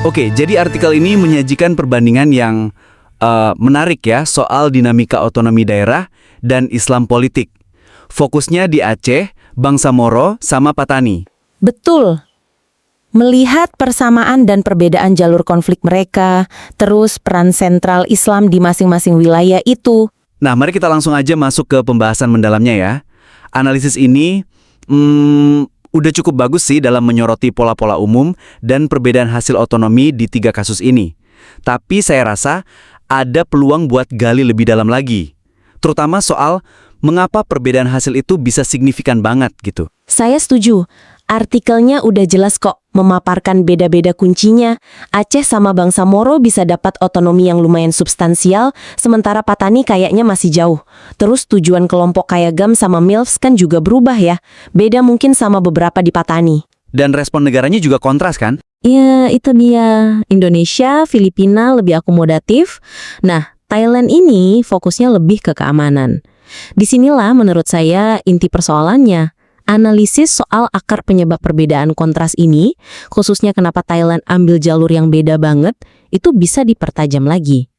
Oke, jadi artikel ini menyajikan perbandingan yang menarik ya soal dinamika otonomi daerah dan Islam politik. Fokusnya di Aceh, Bangsa Moro, sama Patani. Betul. Melihat persamaan dan perbedaan jalur konflik mereka, terus peran sentral Islam di masing-masing wilayah itu. Nah, mari kita langsung aja masuk ke pembahasan mendalamnya ya. Analisis ini udah cukup bagus sih dalam menyoroti pola-pola umum dan perbedaan hasil otonomi di 3 kasus ini. Tapi saya rasa ada peluang buat gali lebih dalam lagi. Terutama soal mengapa perbedaan hasil itu bisa signifikan banget gitu. Saya setuju. Artikelnya udah jelas kok, memaparkan beda-beda kuncinya. Aceh sama Bangsa Moro bisa dapat otonomi yang lumayan substansial, sementara Patani kayaknya masih jauh. Terus tujuan kelompok kayak GAM sama MILFs kan juga berubah ya. Beda mungkin sama beberapa di Patani. Dan respon negaranya juga kontras kan? Ya, itu dia. Indonesia, Filipina lebih akomodatif. Nah, Thailand ini fokusnya lebih ke keamanan. Disinilah menurut saya inti persoalannya. Analisis soal akar penyebab perbedaan kontras ini, khususnya kenapa Thailand ambil jalur yang beda banget, itu bisa dipertajam lagi.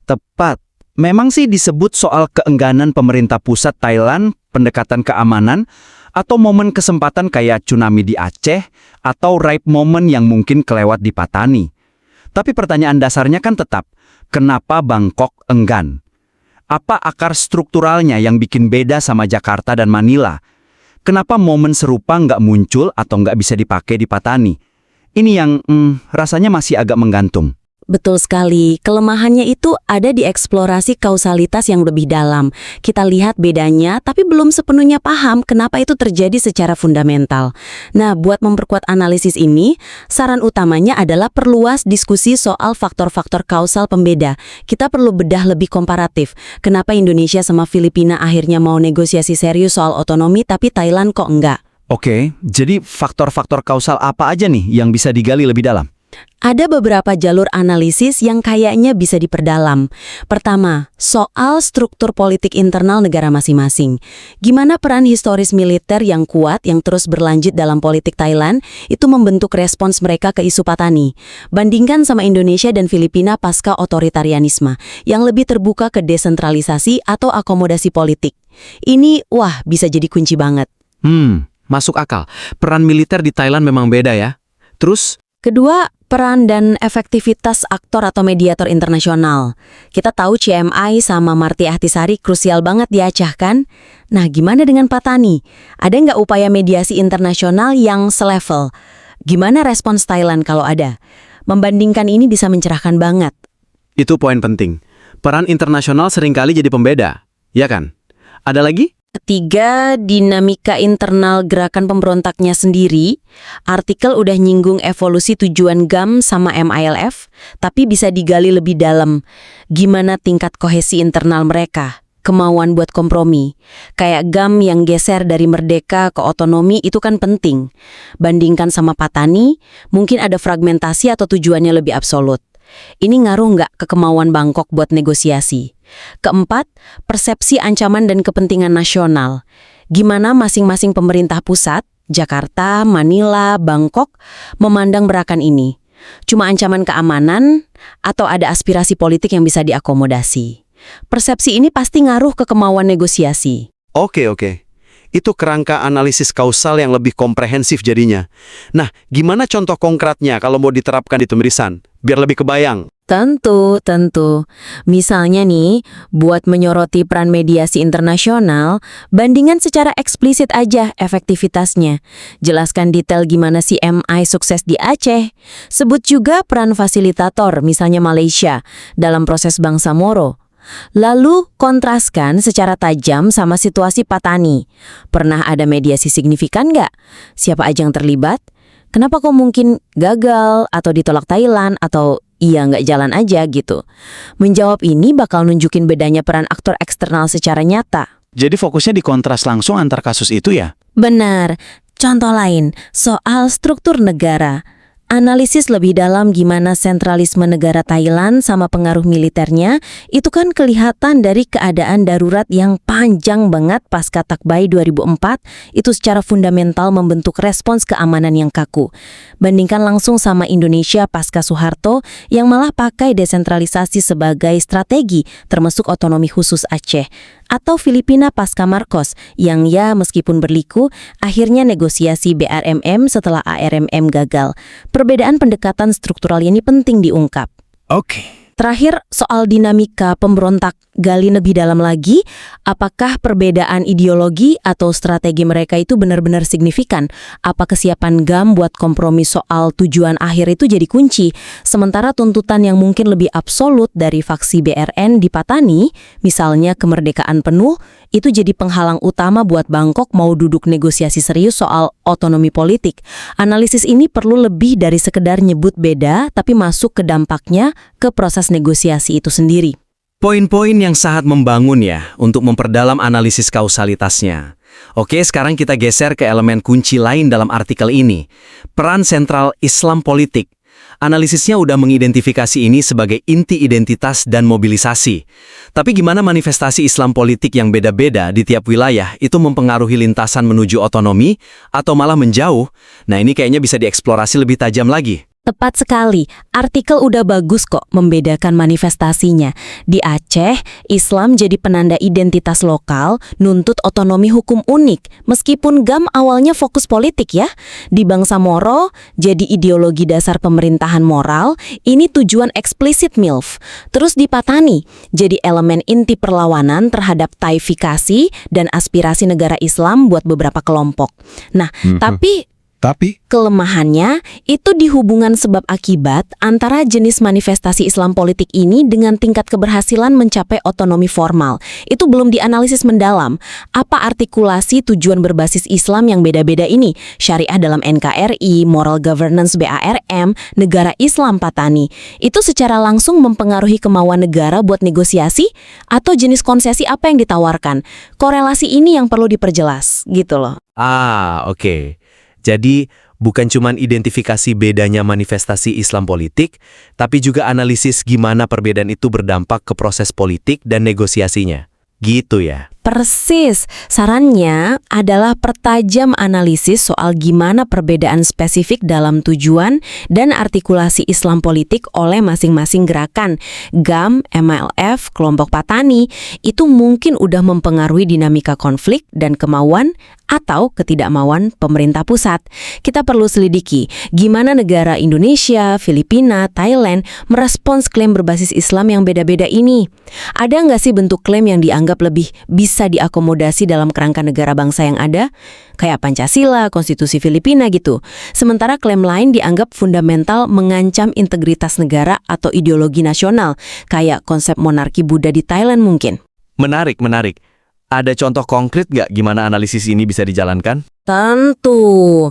Tepat. Memang sih disebut soal keengganan pemerintah pusat Thailand, pendekatan keamanan, atau momen kesempatan kayak tsunami di Aceh, atau ripe moment yang mungkin kelewat di Patani. Tapi pertanyaan dasarnya kan tetap, kenapa Bangkok enggan? Apa akar strukturalnya yang bikin beda sama Jakarta dan Manila? Kenapa momen serupa nggak muncul atau nggak bisa dipakai di Patani? Ini yang rasanya masih agak menggantung. Betul sekali, kelemahannya itu ada di eksplorasi kausalitas yang lebih dalam. Kita lihat bedanya, tapi belum sepenuhnya paham kenapa itu terjadi secara fundamental. Nah, buat memperkuat analisis ini, saran utamanya adalah perluas diskusi soal faktor-faktor kausal pembeda. Kita perlu bedah lebih komparatif. Kenapa Indonesia sama Filipina akhirnya mau negosiasi serius soal otonomi, tapi Thailand kok enggak? Oke, jadi faktor-faktor kausal apa aja nih yang bisa digali lebih dalam? Ada beberapa jalur analisis yang kayaknya bisa diperdalam. Pertama, soal struktur politik internal negara masing-masing. Gimana peran historis militer yang kuat yang terus berlanjut dalam politik Thailand itu membentuk respons mereka ke isu Patani. Bandingkan sama Indonesia dan Filipina pasca otoritarianisme, yang lebih terbuka ke desentralisasi atau akomodasi politik. Ini, bisa jadi kunci banget. Masuk akal. Peran militer di Thailand memang beda ya. Terus? Kedua, peran dan efektivitas aktor atau mediator internasional. Kita tahu CMI sama Marty Ahtisaari krusial banget di Aceh kan? Nah, gimana dengan Patani? Ada nggak upaya mediasi internasional yang selevel? Gimana respons Thailand kalau ada? Membandingkan ini bisa mencerahkan banget. Itu poin penting. Peran internasional seringkali jadi pembeda, ya kan? Ada lagi? Ketiga, dinamika internal gerakan pemberontaknya sendiri. Artikel udah nyinggung evolusi tujuan GAM sama MILF, tapi bisa digali lebih dalam. Gimana tingkat kohesi internal mereka? Kemauan buat kompromi. Kayak GAM yang geser dari merdeka ke otonomi itu kan penting. Bandingkan sama Patani, mungkin ada fragmentasi atau tujuannya lebih absolut. Ini ngaruh nggak ke kemauan Bangkok buat negosiasi? Keempat, persepsi ancaman dan kepentingan nasional. Gimana masing-masing pemerintah pusat, Jakarta, Manila, Bangkok, memandang gerakan ini? Cuma ancaman keamanan atau ada aspirasi politik yang bisa diakomodasi? Persepsi ini pasti ngaruh ke kemauan negosiasi. Oke. Itu kerangka analisis kausal yang lebih komprehensif jadinya. Nah, gimana contoh konkretnya kalau mau diterapkan di tulisan? Biar lebih kebayang. Tentu. Misalnya nih, buat menyoroti peran mediasi internasional, bandingkan secara eksplisit aja efektivitasnya. Jelaskan detail gimana si MI sukses di Aceh. Sebut juga peran fasilitator, misalnya Malaysia, dalam proses Bangsa Moro. Lalu kontraskan secara tajam sama situasi Patani. Pernah ada mediasi signifikan nggak? Siapa aja yang terlibat? Kenapa kok mungkin gagal atau ditolak Thailand atau nggak jalan aja gitu? Menjawab ini bakal nunjukin bedanya peran aktor eksternal secara nyata. Jadi fokusnya di kontras langsung antar kasus itu ya? Benar. Contoh lain, soal struktur negara. analisis lebih dalam gimana sentralisme negara Thailand sama pengaruh militernya, itu kan kelihatan dari keadaan darurat yang panjang banget pasca Takbai 2004, itu secara fundamental membentuk respons keamanan yang kaku. Bandingkan langsung sama Indonesia pasca Soeharto yang malah pakai desentralisasi sebagai strategi, termasuk otonomi khusus Aceh. Atau Filipina pasca Marcos, yang ya meskipun berliku, akhirnya negosiasi BRMM setelah ARMM gagal. Perbedaan pendekatan struktural ini penting diungkap. Oke. Terakhir, soal dinamika pemberontak, gali lebih dalam lagi, apakah perbedaan ideologi atau strategi mereka itu benar-benar signifikan? Apa kesiapan GAM buat kompromi soal tujuan akhir itu jadi kunci? Sementara tuntutan yang mungkin lebih absolut dari faksi BRN di Patani, misalnya kemerdekaan penuh, itu jadi penghalang utama buat Bangkok mau duduk negosiasi serius soal otonomi politik. Analisis ini perlu lebih dari sekedar nyebut beda, tapi masuk ke dampaknya ke proses negosiasi itu sendiri. Poin-poin yang sangat membangun ya untuk memperdalam analisis kausalitasnya. Oke, sekarang kita geser ke elemen kunci lain dalam artikel ini. Peran sentral Islam politik. Analisisnya udah mengidentifikasi ini sebagai inti identitas dan mobilisasi. Tapi gimana manifestasi Islam politik yang beda-beda di tiap wilayah itu mempengaruhi lintasan menuju otonomi atau malah menjauh? Nah, ini kayaknya bisa dieksplorasi lebih tajam lagi. Tepat sekali, artikel udah bagus kok membedakan manifestasinya. Di Aceh, Islam jadi penanda identitas lokal, nuntut otonomi hukum unik, meskipun GAM awalnya fokus politik ya. Di Bangsa Moro, jadi ideologi dasar pemerintahan moral, ini tujuan eksplisit MILF. Terus di Patani, jadi elemen inti perlawanan terhadap taifikasi dan aspirasi negara Islam buat beberapa kelompok. Nah, tapi kelemahannya itu di hubungan sebab akibat antara jenis manifestasi Islam politik ini dengan tingkat keberhasilan mencapai otonomi formal. Itu belum dianalisis mendalam. Apa artikulasi tujuan berbasis Islam yang beda-beda ini? Syariah dalam NKRI, moral governance BARM, negara Islam Patani. Itu secara langsung mempengaruhi kemauan negara buat negosiasi? Atau jenis konsesi apa yang ditawarkan? Korelasi ini yang perlu diperjelas, gitu loh. Oke. Jadi, bukan cuma identifikasi bedanya manifestasi Islam politik, tapi juga analisis gimana perbedaan itu berdampak ke proses politik dan negosiasinya. Gitu ya. Persis, sarannya adalah pertajam analisis soal gimana perbedaan spesifik dalam tujuan dan artikulasi Islam politik oleh masing-masing gerakan. GAM, MLF, kelompok Patani, itu mungkin udah mempengaruhi dinamika konflik dan kemauan atau ketidakmauan pemerintah pusat. Kita perlu selidiki gimana negara Indonesia, Filipina, Thailand merespons klaim berbasis Islam yang beda-beda ini. Ada nggak sih bentuk klaim yang dianggap lebih bisa diakomodasi dalam kerangka negara bangsa yang ada? Kayak Pancasila, Konstitusi Filipina gitu. Sementara klaim lain dianggap fundamental mengancam integritas negara atau ideologi nasional, kayak konsep monarki Buddha di Thailand mungkin. Menarik. Ada contoh konkret nggak gimana analisis ini bisa dijalankan? Tentu.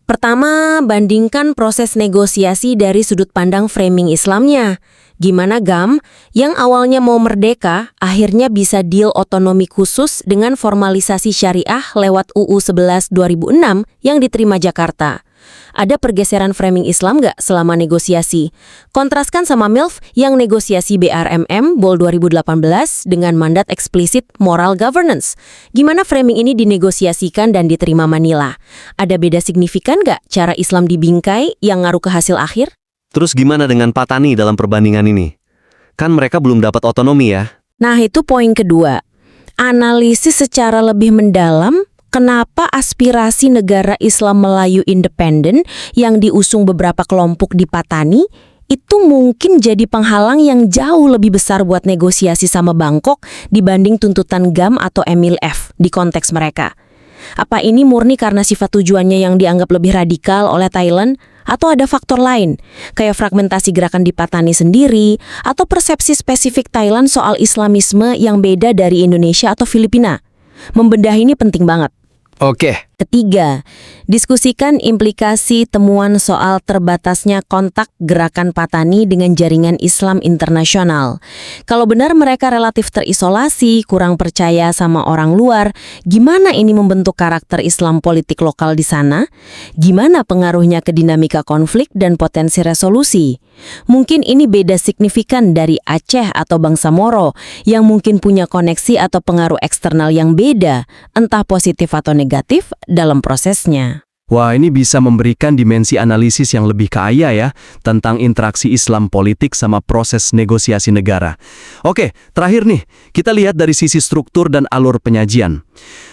Pertama, bandingkan proses negosiasi dari sudut pandang framing Islamnya. Gimana GAM, yang awalnya mau merdeka, akhirnya bisa deal otonomi khusus dengan formalisasi syariah lewat UU 11 2006 yang diterima Jakarta. Ada pergeseran framing Islam nggak selama negosiasi? Kontraskan sama MILF yang negosiasi BRMM Bol 2018 dengan mandat eksplisit moral governance. Gimana framing ini dinegosiasikan dan diterima Manila? Ada beda signifikan nggak cara Islam dibingkai yang ngaruh ke hasil akhir? Terus gimana dengan Patani dalam perbandingan ini? Kan mereka belum dapat otonomi ya? Nah, itu poin kedua. Analisis secara lebih mendalam kenapa aspirasi negara Islam Melayu independen yang diusung beberapa kelompok di Patani itu mungkin jadi penghalang yang jauh lebih besar buat negosiasi sama Bangkok dibanding tuntutan GAM atau MILF di konteks mereka. Apa ini murni karena sifat tujuannya yang dianggap lebih radikal oleh Thailand? Atau ada faktor lain, kayak fragmentasi gerakan di Patani sendiri, atau persepsi spesifik Thailand soal Islamisme yang beda dari Indonesia atau Filipina? Membedah ini penting banget. Oke. Ketiga, diskusikan implikasi temuan soal terbatasnya kontak gerakan Patani dengan jaringan Islam internasional. Kalau benar mereka relatif terisolasi, kurang percaya sama orang luar, gimana ini membentuk karakter Islam politik lokal di sana? Gimana pengaruhnya ke dinamika konflik dan potensi resolusi? Mungkin ini beda signifikan dari Aceh atau Bangsa Moro yang mungkin punya koneksi atau pengaruh eksternal yang beda, entah positif atau negatif, dalam prosesnya. Wah, ini bisa memberikan dimensi analisis yang lebih kaya ya, tentang interaksi Islam politik sama proses negosiasi negara. Oke, terakhir nih, kita lihat dari sisi struktur dan alur penyajian.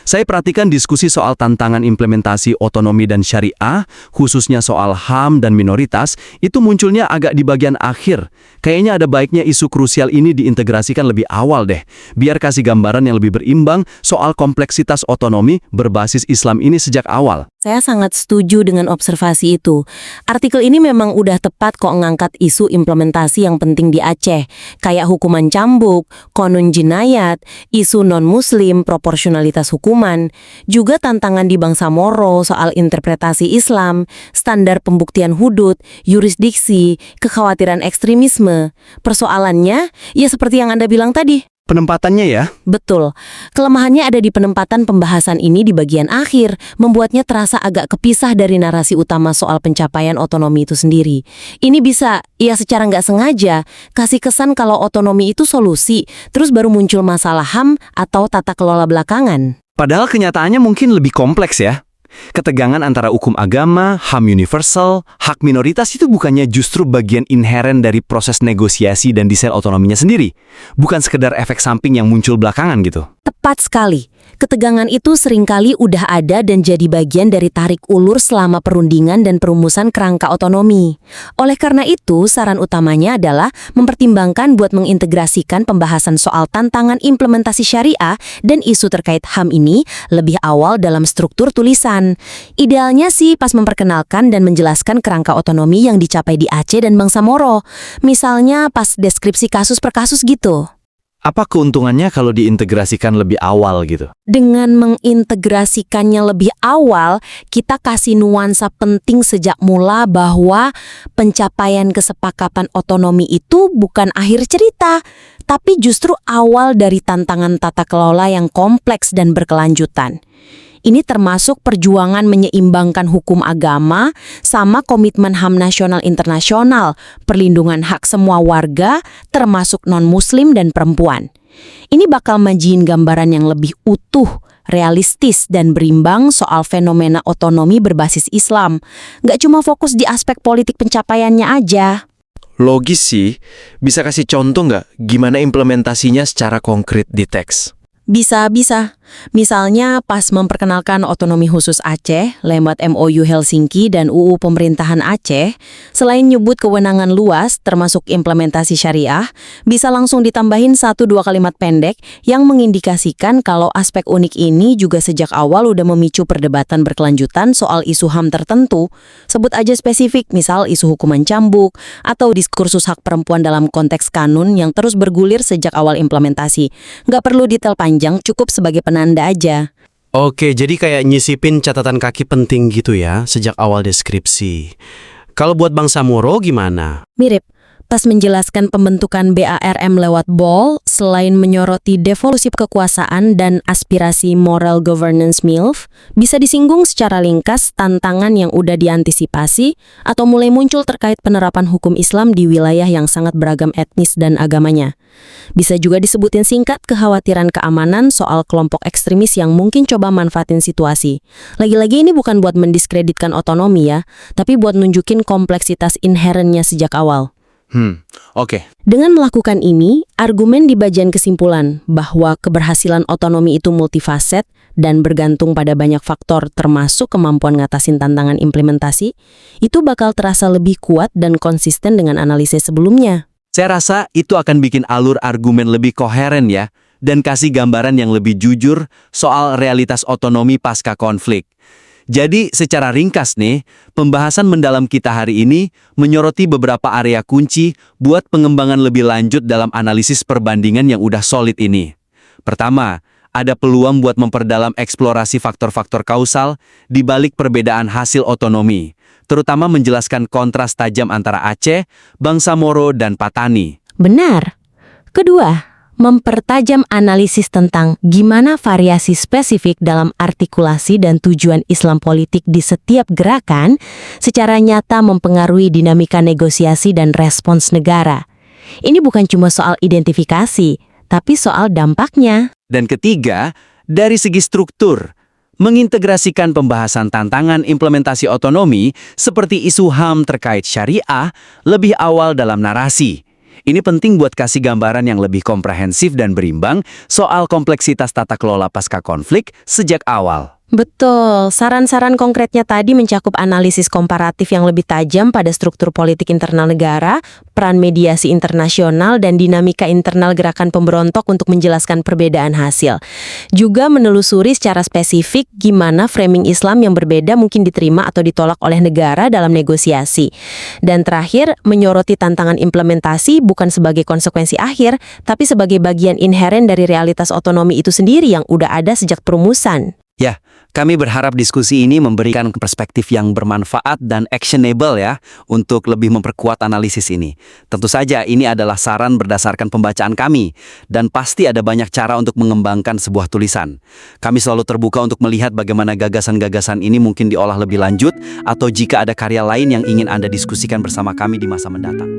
Saya perhatikan diskusi soal tantangan implementasi otonomi dan syariah, khususnya soal HAM dan minoritas, itu munculnya agak di bagian akhir. Kayaknya ada baiknya isu krusial ini diintegrasikan lebih awal deh, biar kasih gambaran yang lebih berimbang soal kompleksitas otonomi berbasis Islam ini sejak awal. Saya sangat setuju dengan observasi itu. Artikel ini memang udah tepat kok ngangkat isu implementasi yang penting di Aceh, kayak hukuman cambuk, konun jinayat, isu non-muslim, proporsionalitas hukuman, juga tantangan di Bangsa Moro soal interpretasi Islam, standar pembuktian hudud, yurisdiksi, kekhawatiran ekstremisme. Persoalannya, ya seperti yang Anda bilang tadi. Penempatannya ya? Betul. Kelemahannya ada di penempatan pembahasan ini di bagian akhir, membuatnya terasa agak kepisah dari narasi utama soal pencapaian otonomi itu sendiri. Ini bisa, ya secara nggak sengaja, kasih kesan kalau otonomi itu solusi, terus baru muncul masalah HAM atau tata kelola belakangan. Padahal kenyataannya mungkin lebih kompleks ya. Ketegangan antara hukum agama, HAM universal, hak minoritas itu bukannya justru bagian inheren dari proses negosiasi dan desain otonominya sendiri. Bukan sekedar efek samping yang muncul belakangan gitu. Tepat sekali. Ketegangan itu seringkali udah ada dan jadi bagian dari tarik ulur selama perundingan dan perumusan kerangka otonomi. Oleh karena itu, saran utamanya adalah mempertimbangkan buat mengintegrasikan pembahasan soal tantangan implementasi syariah dan isu terkait HAM ini lebih awal dalam struktur tulisan. Idealnya sih pas memperkenalkan dan menjelaskan kerangka otonomi yang dicapai di Aceh dan Bangsa Moro. Misalnya pas deskripsi kasus per kasus gitu. Apa keuntungannya kalau diintegrasikan lebih awal gitu? Dengan mengintegrasikannya lebih awal, kita kasih nuansa penting sejak mula bahwa pencapaian kesepakatan otonomi itu bukan akhir cerita, tapi justru awal dari tantangan tata kelola yang kompleks dan berkelanjutan. Ini termasuk perjuangan menyeimbangkan hukum agama sama komitmen HAM nasional internasional, perlindungan hak semua warga, termasuk non-muslim dan perempuan. Ini bakal majiin gambaran yang lebih utuh, realistis, dan berimbang soal fenomena otonomi berbasis Islam. Nggak cuma fokus di aspek politik pencapaiannya aja. Logis sih. Bisa kasih contoh nggak gimana implementasinya secara konkret di teks? Bisa. Misalnya pas memperkenalkan otonomi khusus Aceh lewat MOU Helsinki dan UU Pemerintahan Aceh, selain nyebut kewenangan luas termasuk implementasi syariah, bisa langsung ditambahin 1-2 kalimat pendek yang mengindikasikan kalau aspek unik ini juga sejak awal udah memicu perdebatan berkelanjutan soal isu HAM tertentu. Sebut aja spesifik, misal isu hukuman cambuk atau diskursus hak perempuan dalam konteks kanun yang terus bergulir sejak awal implementasi. Nggak perlu detail panjang, cukup sebagai penanda aja. Oke, jadi kayak nyisipin catatan kaki penting gitu ya, sejak awal deskripsi. Kalau buat Bangsa Moro gimana? Mirip. Pas menjelaskan pembentukan BARM lewat BOL, selain menyoroti devolusi kekuasaan dan aspirasi moral governance MILF, bisa disinggung secara ringkas tantangan yang udah diantisipasi atau mulai muncul terkait penerapan hukum Islam di wilayah yang sangat beragam etnis dan agamanya. Bisa juga disebutin singkat kekhawatiran keamanan soal kelompok ekstremis yang mungkin coba manfaatin situasi. Lagi-lagi ini bukan buat mendiskreditkan otonomi ya, tapi buat nunjukin kompleksitas inherennya sejak awal. Oke. Dengan melakukan ini, argumen di bagian kesimpulan bahwa keberhasilan otonomi itu multifaset dan bergantung pada banyak faktor termasuk kemampuan ngatasin tantangan implementasi, itu bakal terasa lebih kuat dan konsisten dengan analisis sebelumnya. Saya rasa itu akan bikin alur argumen lebih koheren ya, dan kasih gambaran yang lebih jujur soal realitas otonomi pasca konflik. Jadi secara ringkas nih, pembahasan mendalam kita hari ini menyoroti beberapa area kunci buat pengembangan lebih lanjut dalam analisis perbandingan yang udah solid ini. Pertama, ada peluang buat memperdalam eksplorasi faktor-faktor kausal di balik perbedaan hasil otonomi, terutama menjelaskan kontras tajam antara Aceh, bangsa Moro, dan Patani. Benar. Kedua, mempertajam analisis tentang gimana variasi spesifik dalam artikulasi dan tujuan Islam politik di setiap gerakan secara nyata mempengaruhi dinamika negosiasi dan respons negara. Ini bukan cuma soal identifikasi, tapi soal dampaknya. Dan ketiga, dari segi struktur, mengintegrasikan pembahasan tantangan implementasi otonomi seperti isu HAM terkait syariah lebih awal dalam narasi. Ini penting buat kasih gambaran yang lebih komprehensif dan berimbang soal kompleksitas tata kelola pasca konflik sejak awal. Betul, saran-saran konkretnya tadi mencakup analisis komparatif yang lebih tajam pada struktur politik internal negara, peran mediasi internasional, dan dinamika internal gerakan pemberontak untuk menjelaskan perbedaan hasil. Juga menelusuri secara spesifik gimana framing Islam yang berbeda mungkin diterima atau ditolak oleh negara dalam negosiasi. Dan terakhir, menyoroti tantangan implementasi bukan sebagai konsekuensi akhir, tapi sebagai bagian inheren dari realitas otonomi itu sendiri yang udah ada sejak perumusan. Ya, kami berharap diskusi ini memberikan perspektif yang bermanfaat dan actionable ya, untuk lebih memperkuat analisis ini. Tentu saja ini adalah saran berdasarkan pembacaan kami, dan pasti ada banyak cara untuk mengembangkan sebuah tulisan. Kami selalu terbuka untuk melihat bagaimana gagasan-gagasan ini mungkin diolah lebih lanjut, atau jika ada karya lain yang ingin Anda diskusikan bersama kami di masa mendatang.